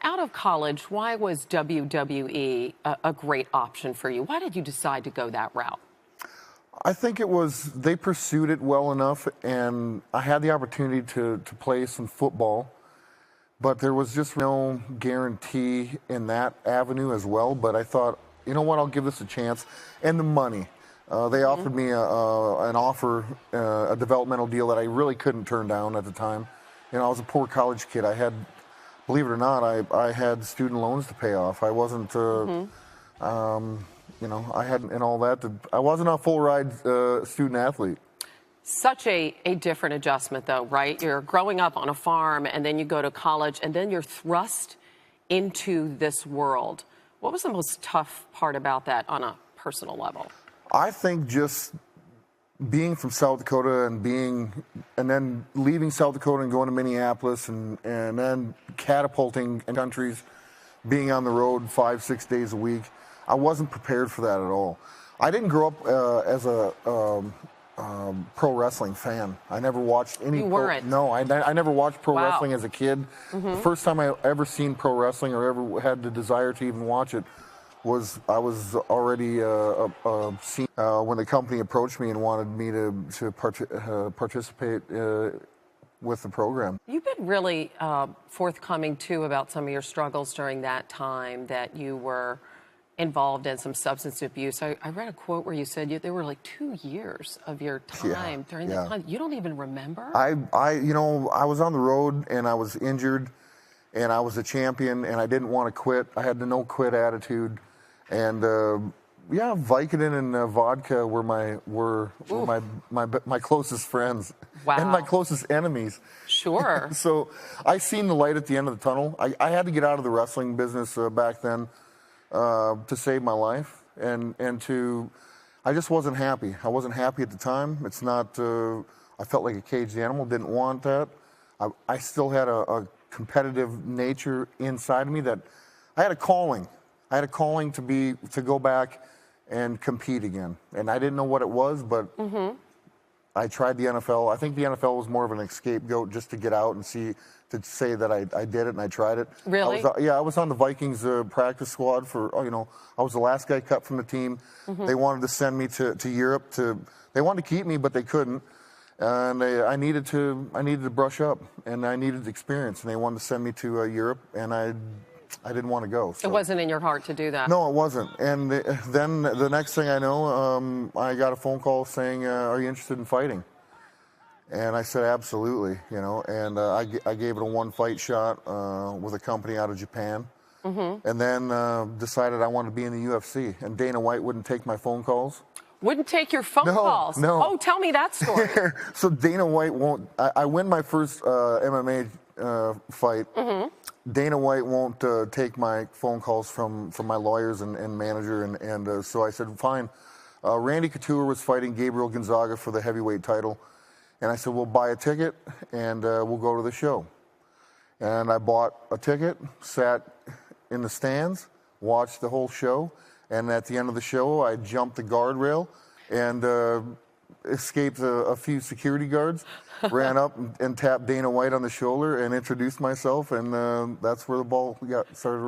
Out of college, why was WWE a great option for you? Why did you decide to go that route? I think it was, they pursued it well enough, and I had the opportunity to play some football, but there was just no guarantee in that avenue as well. But I thought, you know what, I'll give this a chance. And the money. They offered me an offer, a developmental deal that I really couldn't turn down at the time. You know, I was a poor college kid. I had, believe it or not, I had student loans to pay off. I wasn't, you know, I hadn't, and all that. I wasn't a full ride student athlete. Such a different adjustment, though, right? You're growing up on a farm, and then you go to college, and then you're thrust into this world. What was the most tough part about that on a personal level? I think just being from South Dakota and then leaving South Dakota and going to Minneapolis and then catapulting in countries, being on the road 5-6 days a week. I wasn't prepared for that at all. I didn't grow up as a pro wrestling fan. I never watched any. You weren't? No, I never watched pro Wow. wrestling as a kid. The first time I ever seen pro wrestling or ever had the desire to even watch it was I was already seen when the company approached me and wanted me to participate with the program. You've been really forthcoming, too, about some of your struggles during that time that you were involved in some substance abuse. I read a quote where you said there were like 2 years of your time during that time. You don't even remember? You know, I was on the road and I was injured and I was a champion and I didn't want to quit. I had the no quit attitude. And yeah, Vicodin and vodka were my closest friends. Wow. And my closest enemies. Sure. So I seen the light at the end of the tunnel. I had to get out of the wrestling business back then to save my life, and I just wasn't happy. I wasn't happy at the time. It's not. I felt like a caged animal. Didn't want that. I still had a competitive nature inside of me that I had a calling. I had a calling to go back and compete again, and I didn't know what it was, but I tried the NFL. I think the NFL was more of an scapegoat just to get out and to say that I did it and I tried it. Really? I was on the Vikings practice squad for, you know, I was the last guy cut from the team. They wanted to send me to Europe they wanted to keep me, but they couldn't. And I needed to brush up and I needed experience, and they wanted to send me to Europe, and I didn't want to go. So. It wasn't in your heart to do that. No, it wasn't. And then the next thing I know, I got a phone call saying, "Are you interested in fighting?" And I said, "Absolutely." You know, and I gave it a one-fight shot with a company out of Japan, and then decided I wanted to be in the UFC. And Dana White wouldn't take my phone calls. Wouldn't take your phone calls? No. Oh, tell me that story. So Dana White won't. I win my first MMA fight. Dana White won't take my phone calls from my lawyers and manager, and so I said, fine. Randy Couture was fighting Gabriel Gonzaga for the heavyweight title, and I said, we'll buy a ticket and we'll go to the show. And I bought a ticket, sat in the stands, watched the whole show, and at the end of the show, I jumped the guardrail and escaped a few security guards, ran up and tapped Dana White on the shoulder and introduced myself, and that's where the ball started rolling.